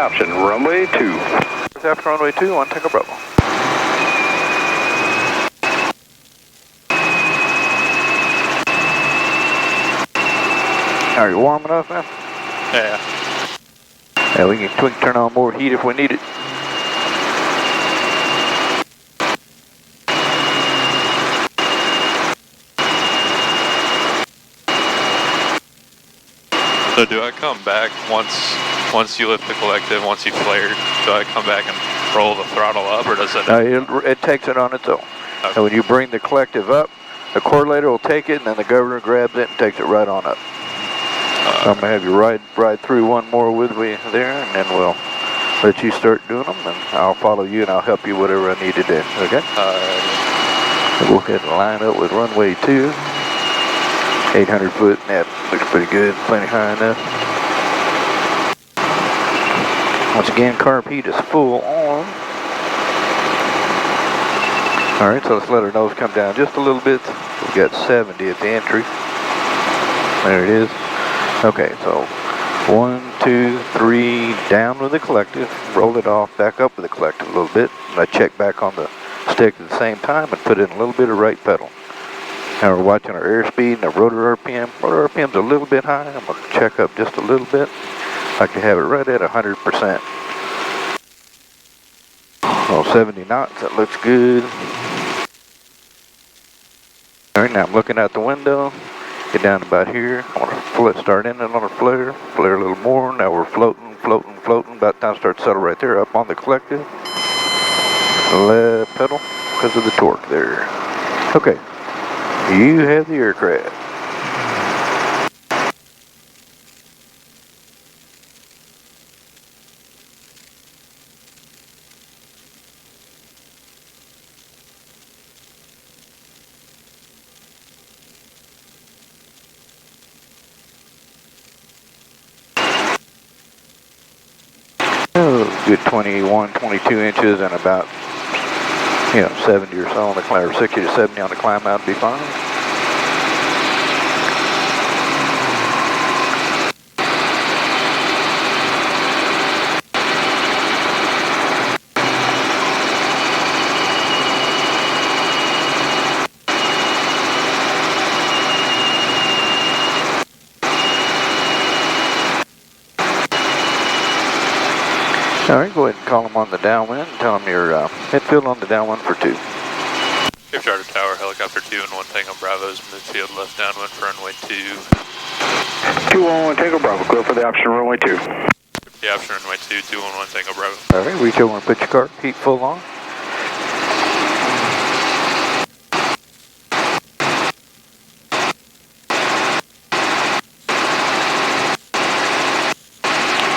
option, runway 2. After runway 2, 1 Tango Bravo. Are you warm enough, man? Yeah. Yeah, we can turn on more heat if we need it. So do I come back once you lift the collective, once you flared, do I come back and roll the throttle up, or does it? It takes it on its own. Okay. So when you bring the collective up, the correlator will take it, and then the governor grabs it and takes it right on up. So I'm going to have you ride through one more with me there, and then we'll let you start doing them, and I'll follow you, and I'll help you whatever I need to do, okay? We'll go ahead and line up with runway 2. 800 foot, that looks pretty good, plenty high enough. Once again, carb heat is full on. Alright, so let's let our nose come down just a little bit. We've got 70 at the entry. There it is. Okay, so 1, 2, 3, down with the collective, roll it off, back up with the collective a little bit. And I check back on the stick at the same time and put in a little bit of right pedal. Now we're watching our airspeed and our rotor RPM. Rotor RPM's a little bit high. I'm going to check up just a little bit. I like to have it right at 100%. Oh, 70 knots, that looks good. Alright, now I'm looking out the window. Get down about here. I want to start in on our flare a little more. Now we're floating. About time to start to settle right there up on the collective. Left pedal because of the torque there. Okay. You have the aircraft. Oh, good 21, 22 inches and about 70 or so on the climb, or 60 to 70 on the climb out would be fine. Alright, go ahead and call them on the downwind and tell them your midfield on the downwind for 2. Cape Charter Tower, helicopter 2 and 1 Tango Bravo's midfield left downwind for runway 2. 211 Tango Bravo, clear for the option runway 2. The option runway 2, 211 Tango Bravo. Alright, reach over and put your car heat full on.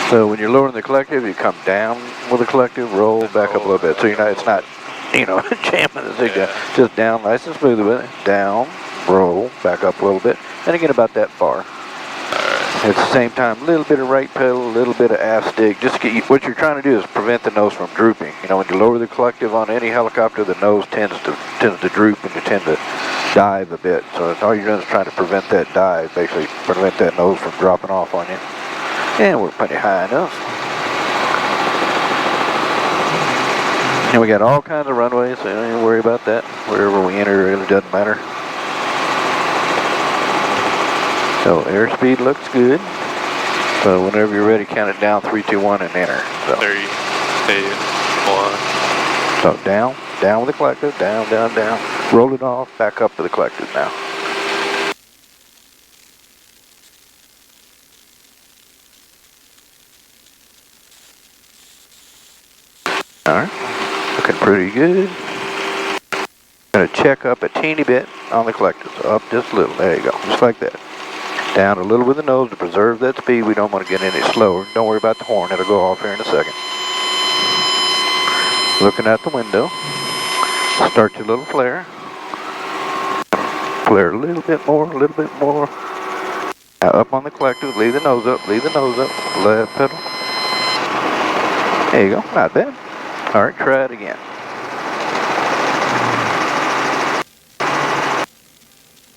So when you're lowering the collective, you come down with the collective, roll back up a little bit. So it's not, jamming the zigzag. Yeah. Just down, nice and smooth with it. Down, roll, back up a little bit. And again, about that far. Right. At the same time, a little bit of right pedal, a little bit of aft stick. Just to get what you're trying to do is prevent the nose from drooping. When you lower the collective on any helicopter, the nose tends to droop and you tend to dive a bit. So all you're doing is trying to prevent that dive, basically prevent that nose from dropping off on you. And we're pretty high enough. And we got all kinds of runways, so don't even worry about that. Wherever we enter, it really doesn't matter. So airspeed looks good. So whenever you're ready, count it down, 3, 2, 1, and enter. So 3, 2, 1. So down with the collective, down. Roll it off, back up to the collective now. Alright, looking pretty good. Gonna check up a teeny bit on the collective, so up just a little, there you go, just like that. Down a little with the nose to preserve that speed, we don't want to get any slower. Don't worry about the horn, it'll go off here in a second. Looking out the window, start your little flare. Flare a little bit more. Now up on the collective, leave the nose up, left pedal. There you go, not bad. Alright, try it again.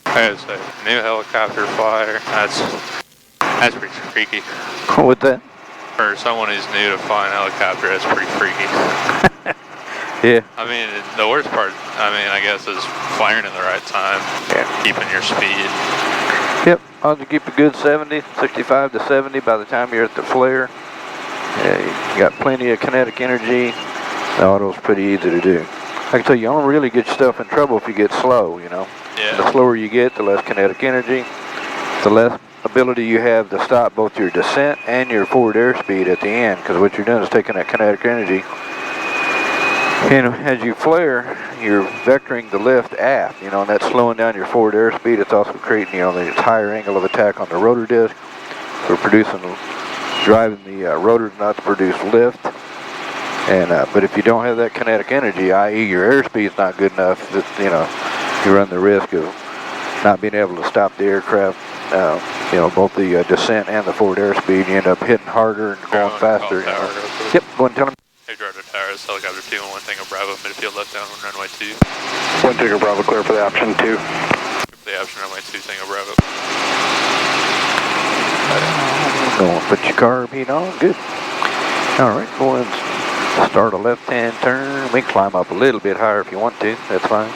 As a new helicopter flyer, that's pretty freaky. What's that? For someone who's new to flying a helicopter, that's pretty freaky. Yeah. I mean, the worst part, I guess, is flaring in the right time. Yeah. Keeping your speed. Yep, I'll just keep a good 70, 65 to 70 by the time you're at the flare. Yeah, you got plenty of kinetic energy. The auto's pretty easy to do. I can tell you don't really get yourself in trouble if you get slow, you know. Yeah. The slower you get, the less kinetic energy, the less ability you have to stop both your descent and your forward airspeed at the end, because what you're doing is taking that kinetic energy, and as you flare, you're vectoring the lift aft, you know, and that's slowing down your forward airspeed. It's also creating, you know, the higher angle of attack on the rotor disc. So driving the rotor not to produce lift. And but if you don't have that kinetic energy, i.e. your airspeed's not good enough, that, you know, you run the risk of not being able to stop the aircraft, you know, both the descent and the forward airspeed. You end up hitting harder and going faster. You know. Yep, go and tell them. Hey, Rotor Towers, helicopter 2 and 1 Tango Bravo, midfield left down on runway 2. 1 Tango Bravo, clear for the option 2. For the option runway 2, Tango Bravo. Go and put your carb heat on, good. All right, go and start a left-hand turn. We can climb up a little bit higher if you want to, that's fine.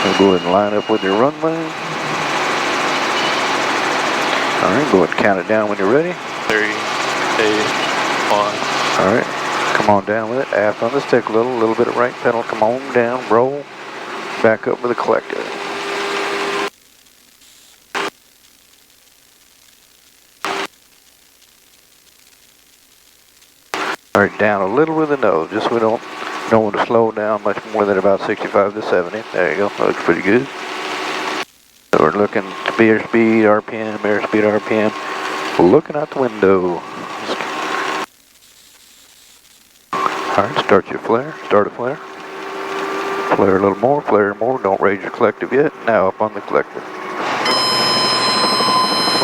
We'll go ahead and line up with your runway. All right, go ahead and count it down when you're ready. 3, 2, 1. All right, come on down with it. Aft on the stick a little bit of right pedal. Come on down, roll. Back up with the collector. All right, down a little with the nose, just so we don't want to slow down much more than about 65 to 70. There you go, that looks pretty good. So we're looking to be airspeed, RPM, airspeed, RPM. We're looking out the window. All right, start your flare, start a flare. Flare a little more, flare more, don't raise your collective yet. Now up on the collective.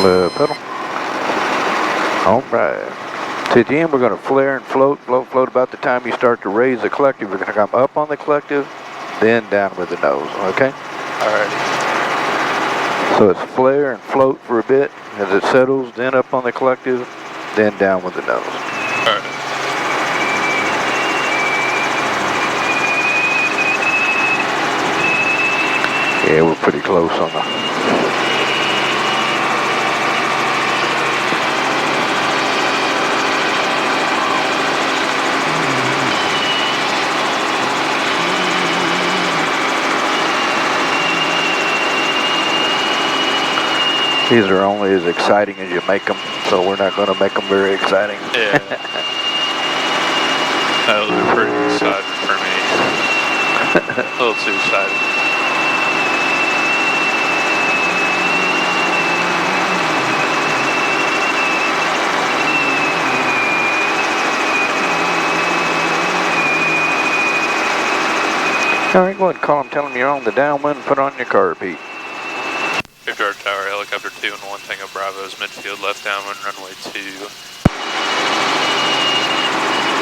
Left pedal. All right. So at the end, we're going to flare and float about the time you start to raise the collective. We're going to come up on the collective, then down with the nose, okay? Alright. So it's flare and float for a bit. As it settles, then up on the collective, then down with the nose. Alright. Yeah, we're pretty close on the... These are only as exciting as you make them, so we're not going to make them very exciting. Yeah. Those are pretty exciting for me. A little too exciting. All right, go ahead and call them, tell them you're on the downwind, and put on your carb heat. Victor Tower, helicopter 2 and 1 Tango Bravo is midfield left downwind runway 2.